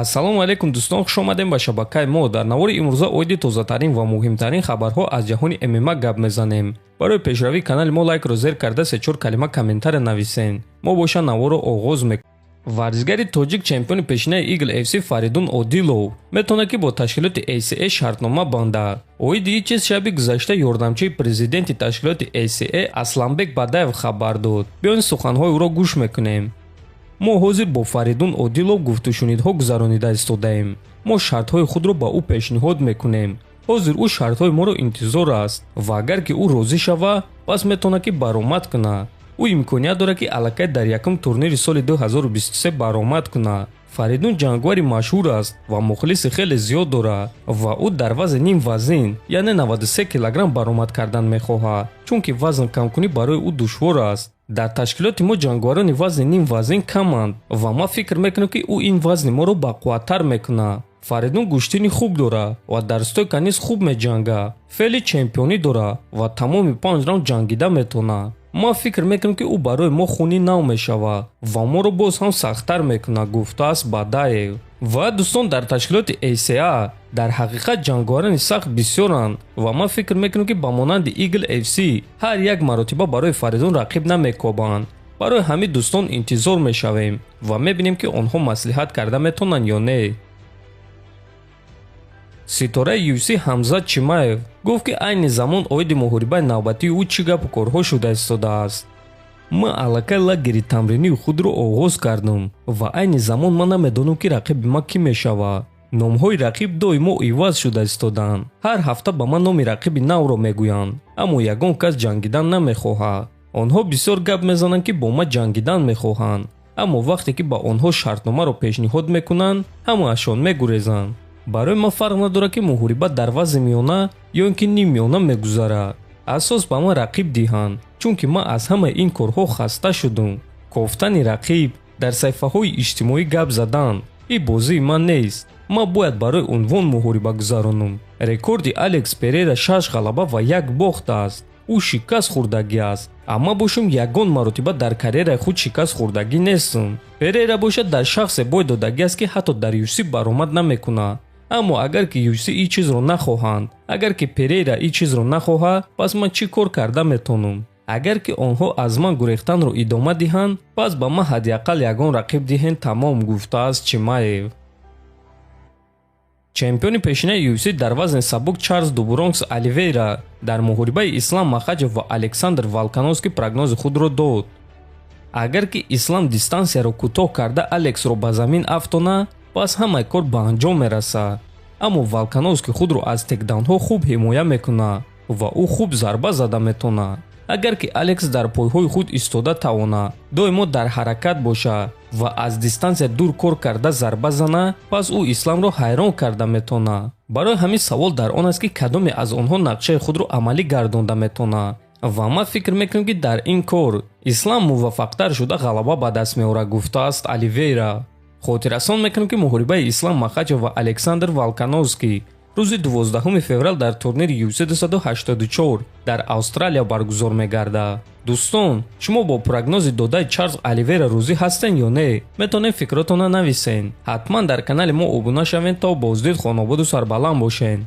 ассалому алайкум дӯстон, хуш омадем ба шабакаи мо. Дар навори имрӯза оиди тозатарин ва муҳимтарин хабарҳо аз ҷаҳони ММА гап мезанем. Барои пешравии канали мо лайкро зер карда 3-4 калима комментаре нависен. мо боша наворо оғоз мекунем. Варзигари тоҷик чемпиони пешинаи Eagle FC Фаридун Одилов метавонад ки бо ташкилоти ACA шартнома банда. Оиди чиз шаби гузашта ёрдамчии президенти ташкилоти ACA Асланбек Бадаев хабар дод. Биёни суханҳои ӯро гӯш мекунем. мо ҳозир бо Фаридун Одилов гуфтушунидҳо гузаронида истодаем. мо шартҳои худро ба ӯ пешниҳод мекунем. ҳозир ӯ шартҳои моро интизор аст ва агар ки ӯ розӣ шава, пас метавонад ки баромад кунад. ӯ имконият дорад ки аллакай дар якум турнири соли 2023 баромад кунад. Фаридун ҷангвари машҳур аст ва мухлиси хеле зиёд дорад ва ӯ дар вазни ним вазн, яъне 93 кг баромад кардан мехоҳад, чунки вазн камкунӣ барои ӯ душвор аст. дар ташкилоти мо ҷангварони вазни ним вазн каманд ва ма фикр мекунам ки ӯ ин вазни моро бақувваттар мекунад. Фаридун гӯштини хуб дорад ва дар стойка низ хуб меҷангад. феъли чемпионӣ дорад ва тамоми 5 раунд ҷангида метавонад. ма фикр мекунам ки ӯ барои мо хуни нав мешавад ва моро боз ҳам сахттар мекунад, гуфтааст Бадаев. ва дӯстон, дар ташкилоти ACA дар ҳақиқат ҷангварони сахт бисёранд ва ман фикр мекунам ки ба монанди Eagle FC ҳар як маротиба барои Фаридун рақиб намекобанд. барои ҳамин дӯстон интизор мешавем ва мебинем ки онҳо маслиҳат карда метавонанд ё не. ситораи UFC Ҳамзат Чимаев гуфт ки айни замон оиди муҳорибаи навбатии ӯ чӣ гапу корҳо шуда истодааст. ман аллакай лагери тамринии худро оғоз кардам ва айни замон ман намедонам ки рақиби ман кӣ мешавад. номҳои рақиб доимо иваз шуда истоданд. ҳар ҳафта ба ман номи рақиби навро мегӯянд, аммо ягон кас ҷангидан намехоҳад. онҳо бисёр гап мезананд ки бо ман ҷангидан мехоҳанд, аммо вақте ки ба онҳо шартномаро пешниҳод мекунанд, ҳамаашон мегурезанд. барои ман фарқ надорад ки муҳориба дар вазни миёна ё ин ки ним миёна мегузарад. асос ба ман рақиб диҳанд, чунки ман аз ҳамаи ин корҳо хаста шудам. кофтани рақиб, дар саҳифаҳои иҷтимоӣ гап задан, ин бозии ман нест. ман бояд барои унвон муҳориба гузаронам. рекорди Алекс Перейра 6 ғалаба ва 1 бохт аст. ӯ шикаст хӯрдагӣ аст, аммо бошум ягон маротиба дар карьераи худ шикаст хӯрдагӣ нестам. Перейра бошад дар шахсе бой додагӣ аст ки ҳатто дар UFC баромад намекунад. аммо агар ки UFC ин чизро нахоҳанд, агар ки Перейра ин чизро нахоҳад, пас ман чӣ кор карда метавонам? агар ки онҳо аз ман гурехтанро идома диҳанд, пас ба ман ҳадиақал ягон рақиб диҳен, тамом, гуфтааст Чимаев. чемпиони пешинаи UFC дар вазни сабук Чарлз Дубронкс Оливейра дар муҳорибаи Ислам Махачев ва Александр Волконовский прогнози худро дод. агар ки Ислам дистансияро кӯтоҳ карда Алексро ба замин афтонад, пас ҳамаи кор ба анҷом мерасад. аммо Волконовский худро аз текдаунҳо хуб ҳимоя мекунад ва ӯ хуб зарба зада метавонад. агар ки Алекс дар пойҳои худ истода тавонад доимо дар ҳаракат бошад ва аз дистансия дур кор карда зарба зана, пас ӯ Исламро ҳайрон карда метавонад. барои ҳамин савол дар он аст ки кадоме аз онҳо нақшаи худро амалӣ гардонда метавонад ва ман фикр мекунам ки дар ин кор Ислам муваффақтар шуда ғалаба ба даст меорад, гуфтааст Оливейра. хотиррасон мекунам ки муҳорибаи Ислам Махачев ва Александр Волконовский рӯзи 12 феврал дар турнири UFC 284 дар Австралия баргузор мегардад. дӯстон, шумо бо прогнози додаи Чарлз Оливейра розӣ ҳастен ё не? метавонед фикротонро нависен. ҳатман дар канали мо обуна шавед то боздид хонободу сарбаланд бошен.